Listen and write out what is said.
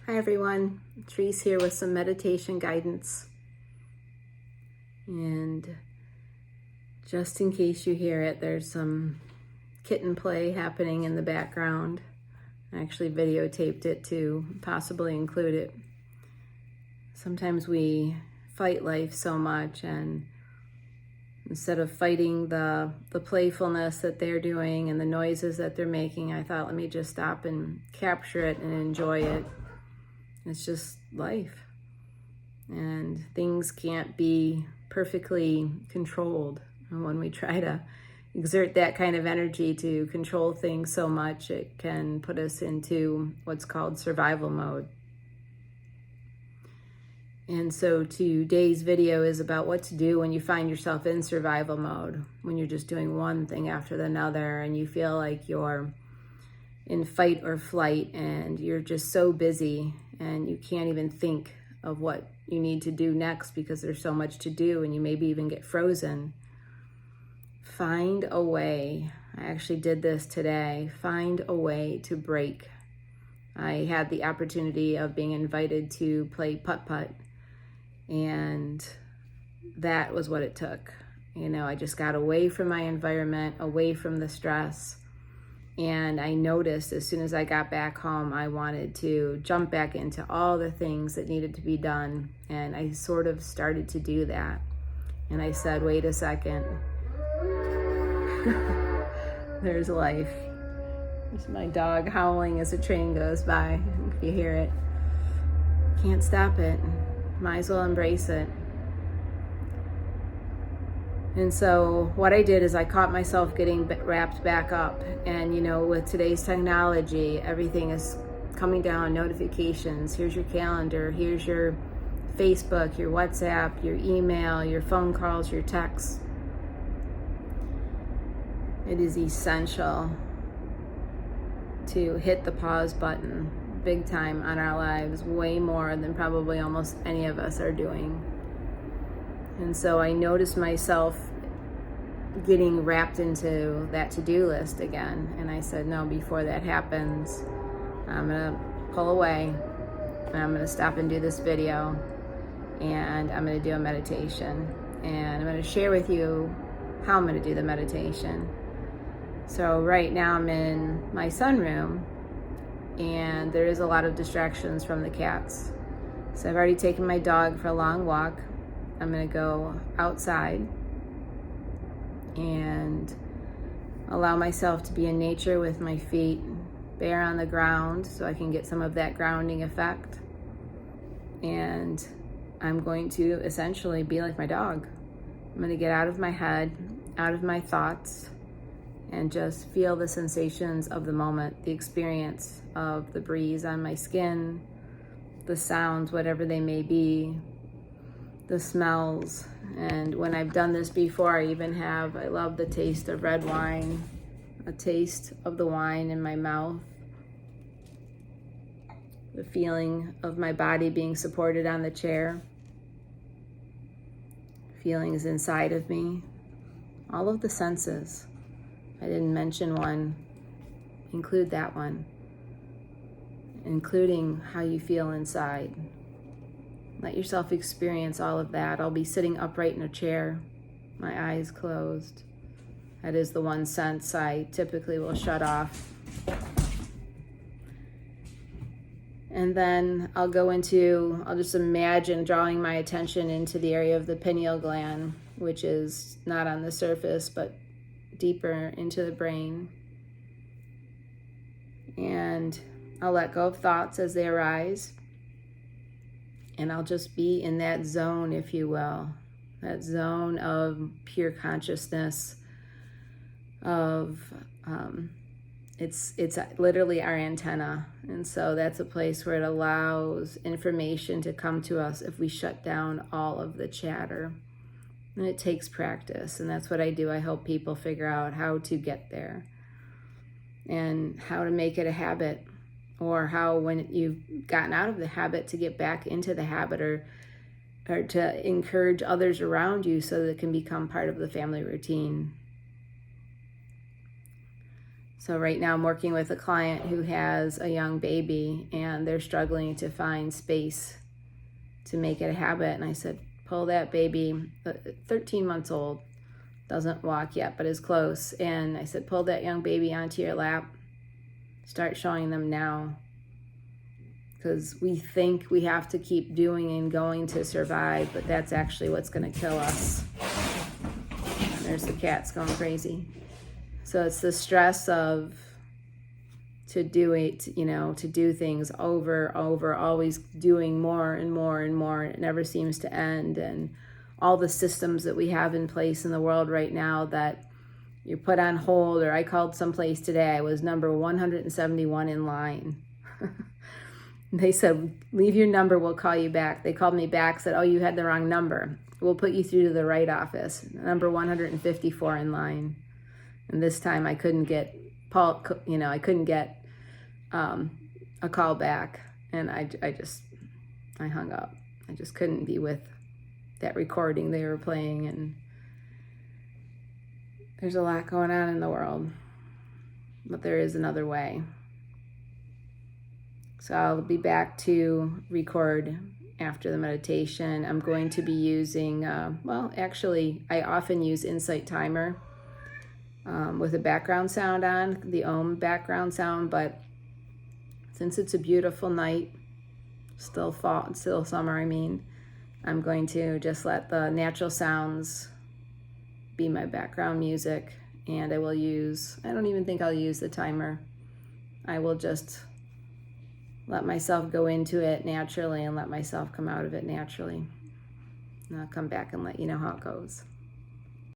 Hi everyone, Therese here with some meditation guidance. And just in case you hear it, there's some kitten play happening in the background. I actually videotaped it to possibly include it. Sometimes we fight life so much, and instead of fighting the playfulness that they're doing and the noises that they're making, I thought, let me just stop and capture it and enjoy it. It's just life, and things can't be perfectly controlled. And when we try to exert that kind of energy to control things so much, it can put us into what's called survival mode. And so today's video is about what to do when you find yourself in survival mode, when you're just doing one thing after another and you feel like you're in fight or flight and you're just so busy and you can't even think of what you need to do next because there's so much to do, and you maybe even get frozen. Find a way. I actually did this today. Find a way to break. I had the opportunity of being invited to play putt-putt, and that was what it took. I just got away from my environment, away from the stress. And I noticed as soon as I got back home, I wanted to jump back into all the things that needed to be done. And I sort of started to do that. And I said, wait a second. There's life. There's my dog howling as a train goes by. If you hear it, can't stop it. Might as well embrace it. And so what I did is I caught myself getting wrapped back up. And, with today's technology, everything is coming down, notifications. Here's your calendar. Here's your Facebook, your WhatsApp, your email, your phone calls, your texts. It is essential to hit the pause button big time on our lives, way more than probably almost any of us are doing. And so I noticed myself getting wrapped into that to-do list again. And I said, no, before that happens, I'm going to pull away and I'm going to stop and do this video, and I'm going to do a meditation. And I'm going to share with you how I'm going to do the meditation. So right now I'm in my sunroom, and there is a lot of distractions from the cats. So I've already taken my dog for a long walk. I'm going to go outside and allow myself to be in nature with my feet bare on the ground so I can get some of that grounding effect. And I'm going to essentially be like my dog. I'm going to get out of my head, out of my thoughts, and just feel the sensations of the moment, the experience of the breeze on my skin, the sounds, whatever they may be, the smells. And when I've done this before, I love the taste of red wine, a taste of the wine in my mouth, the feeling of my body being supported on the chair, feelings inside of me, all of the senses. I didn't mention one, include that one, including how you feel inside. Let yourself experience all of that. I'll be sitting upright in a chair, my eyes closed. That is the one sense I typically will shut off. And then I'll just imagine drawing my attention into the area of the pineal gland, which is not on the surface, but deeper into the brain. And I'll let go of thoughts as they arise. And I'll just be in that zone, if you will, that zone of pure consciousness of, it's literally our antenna. And so that's a place where it allows information to come to us if we shut down all of the chatter. And it takes practice. And that's what I do. I help people figure out how to get there and how to make it a habit, or how, when you've gotten out of the habit, to get back into the habit, or to encourage others around you so that it can become part of the family routine. So right now I'm working with a client who has a young baby and they're struggling to find space to make it a habit. And I said, pull that baby, 13 months old, doesn't walk yet, but is close. And I said, pull that young baby onto your lap, start showing them now. Because we think we have to keep doing and going to survive, but that's actually what's going to kill us. And there's the cats going crazy. So it's the stress of to do things over, always doing more and more and more. It never seems to end. And all the systems that we have in place in the world right now that you put on hold, or I called someplace today, I was number 171 in line. They said, leave your number, we'll call you back. They called me back, said, oh, you had the wrong number. We'll put you through to the right office. Number 154 in line. And this time I couldn't get a call back. And I hung up. I just couldn't be with that recording they were playing. And there's a lot going on in the world, but there is another way. So I'll be back to record after the meditation. I'm going to be using, I often use Insight Timer with a background sound on, the Om background sound, but since it's a beautiful night, still summer, I'm going to just let the natural sounds be my background music, and I don't even think I'll use the timer. I will just let myself go into it naturally and let myself come out of it naturally. And I'll come back and let you know how it goes.